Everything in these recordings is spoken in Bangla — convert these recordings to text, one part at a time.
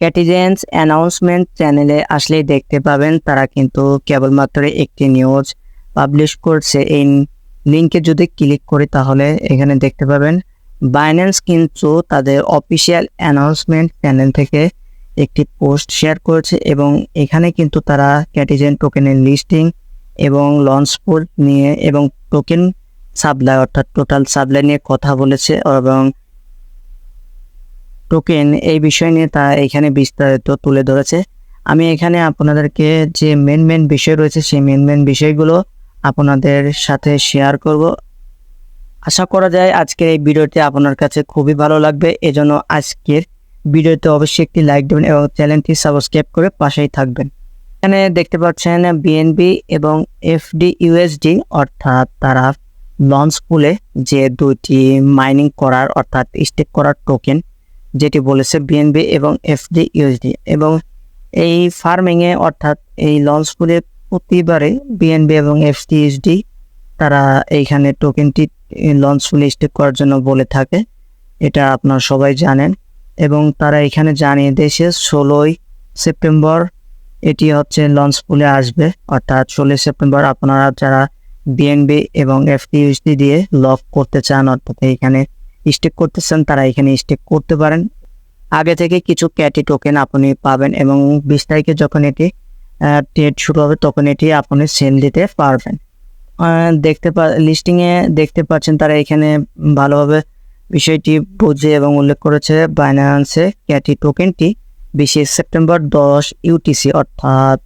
ক্যাটিজেন্স অ্যানাউন্সমেন্ট চ্যানেলে আসলেই দেখতে পাবেন তারা কিন্তু কেবলমাত্র একটি নিউজ পাবলিশ করছে। এই লিঙ্কে যদি ক্লিক করি তাহলে এখানে দেখতে পাবেন বাইন্যান্স কিন্তু তাদের অফিসিয়াল অ্যানাউন্সমেন্ট চ্যানেল থেকে একটি পোস্ট শেয়ার করেছে এবং এখানে কিন্তু তারা ক্যাটিজেন টোকেনের লিস্টিং এবং লঞ্চ পোল নিয়ে এবং টোকেন সাপ্লাই অর্থাৎ টোটাল সাপ্লাই নিয়ে কথা বলেছে এবং টোকেন এই বিষয় নিয়ে তা এখানে বিস্তারিত তুলে ধরেছে। আমি এখানে আপনাদেরকে যে মেন বিষয় রয়েছে সেই মেন বিষয়গুলো আপনাদের সাথে শেয়ার করব। আশা করা যায় আজকের এই ভিডিওটি আপনার কাছে খুবই ভালো লাগবে, এজন্য আজকের ভিডিওতে অবশ্যই একটি লাইক দেবেন এবং চ্যানেলটি সাবস্ক্রাইব করে পাশেই থাকবেন। এখানে দেখতে পাচ্ছেন বিএনবি এবং এফডিইউএসডি অর্থাৎ তারা লঞ্চ পুলে যে দুইটি মাইনিং করার অর্থাৎ স্টেক করার টোকেন যেটি বলেছে বিএনবি এবং এফডিইউএসডি এবং এই ফার্মিংয়ে অর্থাৎ এই লঞ্চ পুলে প্রতিবারে বিএনবি এবং এফডিইউএসডি তারা এইখানে টোকেনটি লঞ্চ পুলে স্টেক করার জন্য বলে থাকে, এটা আপনারা সবাই জানেন। এবং তারা এখানে জানিয়ে দিয়েছে 16ই সেপ্টেম্বর এটি হচ্ছে লঞ্চ পুলে আসবে, অর্থাৎ 16 সেপ্টেম্বর আপনারা যারা বিএনবি এবং এফডিইউএসডি দিয়ে লক করতে চান অর্থাৎ এখানে স্টেক করতে চান তারা এখানে স্টেক করতে পারেন। আগে থেকে কিছু ক্যাটি টোকেন আপনি পাবেন এবং 20 তারিখে যখন এটি ট্রেড শুরু হবে তখন এটি আপনি সেল দিতে পারবেন। লিস্টিংয়ে দেখতে পাচ্ছেন তারা এখানে ভালোভাবে বিষয়টি বুঝে এবং উল্লেখ করেছে। বাইন্যান্সে ক্যাটি টোকেনটি 20 সেপ্টেম্বর 10 ইউটিসি অর্থাৎ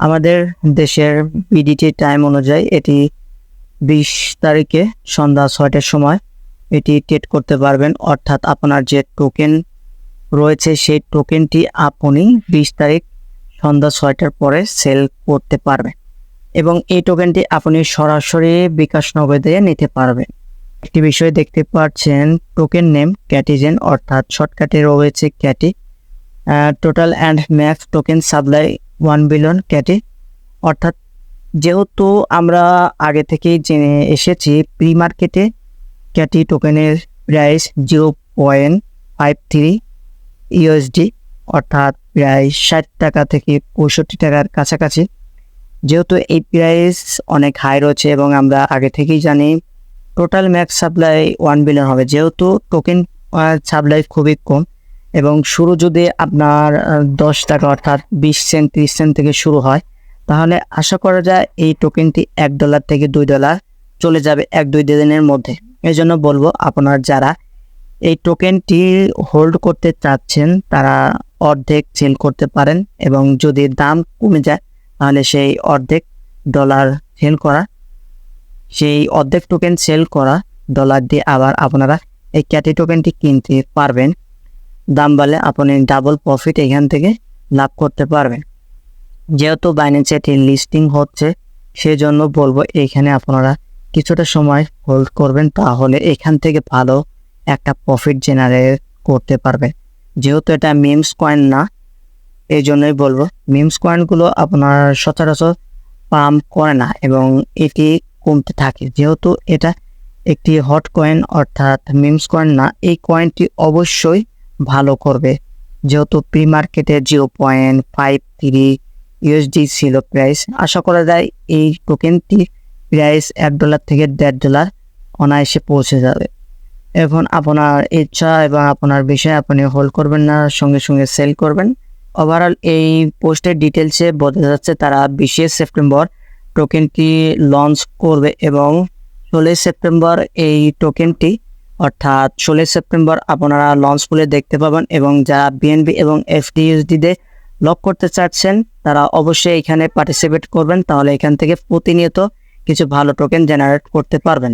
আমাদের দেশের বিডিটি টাইম অনুযায়ী এটি 20 তারিখে সন্ধ্যা 6টার সময় এটি ট্রেড করতে পারবেন। অর্থাৎ আপনার যে টোকেন রয়েছে সেই টোকেনটি আপনি 20 তারিখ সন্ধ্যা 6টার পরে সেল করতে পারবেন এবং এই টোকেনটি আপনি সরাসরি বিকাশ নগদে নিতে পারবেন। একটি বিষয় দেখতে পাচ্ছেন টোকেন নেম ক্যাটিজেন অর্থাৎ শর্টকাটে রয়েছে Cati. Total and max token supply 1 billion Cati. অর্থাৎ যেহেতু আমরা আগে থেকেই জেনে এসেছি প্রি মার্কেটে ক্যাটি টোকেনের প্রাইস 0.53 ইউএসডি অর্থাৎ প্রায় 60 টাকা থেকে 65 টাকার কাছাকাছি। যেহেতু এই প্রাইস অনেক হাই রয়েছে এবং আমরা আগে থেকেই জানি টোটাল ম্যাক্স সাপ্লাই 1 বিলিয়ন হবে, যেহেতু টোকেন সাপ্লাই খুবই কম এবং শুরু যদি আপনার 10 টাকা অর্থাৎ 20 সেন্ট 30 সেন্ট থেকে শুরু হয় তাহলে আশা করা যায় এই টোকেনটি $1 থেকে $2 চলে যাবে 1-2 দিনের মধ্যে। এই জন্য বলবো আপনার যারা এই টোকেনটি হোল্ড করতে চাচ্ছেন তারা অর্ধেক সেল করতে পারেন এবং যদি দাম কমে যায় তাহলে সেই অর্ধেক ডলার সেল করা সেই অর্ধেক টোকেন সেল করা ডলার দিয়ে আবার আপনারা এই ক্যাটি টোকেনটি কিনতে পারবেন। দাম বাড়লে আপনি ডাবল প্রফিট এখান থেকে লাভ করতে পারবেন। যেহেতু বাইন্যান্সে এটি লিস্টিং হচ্ছে সেজন্য বলবো এখানে আপনারা কিছুটা সময় হোল্ড করবেন, তাহলে এখান থেকে ভালো একটা প্রফিট জেনারেট করতে পারবেন। যেহেতু এটা মিমস কয়েন না এই জন্যই বলবো, মিমস কয়েনগুলো আপনার সচরাচর পাম্প করে না এবং এটি কমতে থাকে। যেহেতু এটা একটি হট কয়েন অর্থাৎ মিমস কয়েন না, এই কয়েনটি অবশ্যই ভালো করবে। যেহেতু প্রি মার্কেটে 0.53 ইউএসডি ছিল প্রাইস, আশা করা যায় এই টোকেনটি প্রাইস $1 থেকে $1.5 অনায়াসে পৌঁছে যাবে। এখন আপনার ইচ্ছা এবং আপনার বিষয় আপনি হোল্ড করবেন না সঙ্গে সঙ্গে সেল করবেন। ওভারঅল এই পোস্টের ডিটেলসে বোঝা যাচ্ছে তারা 20 সেপ্টেম্বর টোকেনটি লঞ্চ করবে এবং 16 সেপ্টেম্বর এই টোকেনটি অর্থাৎ 16 সেপ্টেম্বর আপনারা লঞ্চ পুলে দেখতে পাবেন এবং যারা বিএনবি এবং এফডিইউএসডি দিয়ে লক করতে চাচ্ছেন তারা অবশ্যই এখানে পার্টিসিপেট করবেন, তাহলে এখান থেকে প্রতিনিয়ত কিছু ভালো টোকেন জেনারেট করতে পারবেন।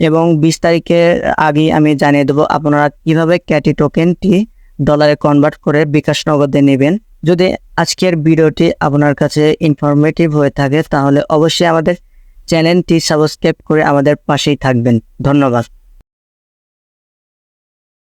এবং 20 তারিখের আগে আমি জানিয়ে দেবো আপনারা কিভাবে ক্যাটি টোকেনটি ডলারে কনভার্ট করে বিকাশ নগদে নেবেন। যদি আজকের ভিডিওটি আপনার কাছে ইনফরমেটিভ হয়ে থাকে তাহলে অবশ্যই আমাদের চ্যানেলটি সাবস্ক্রাইব করে আমাদের পাশেই থাকবেন। ধন্যবাদ।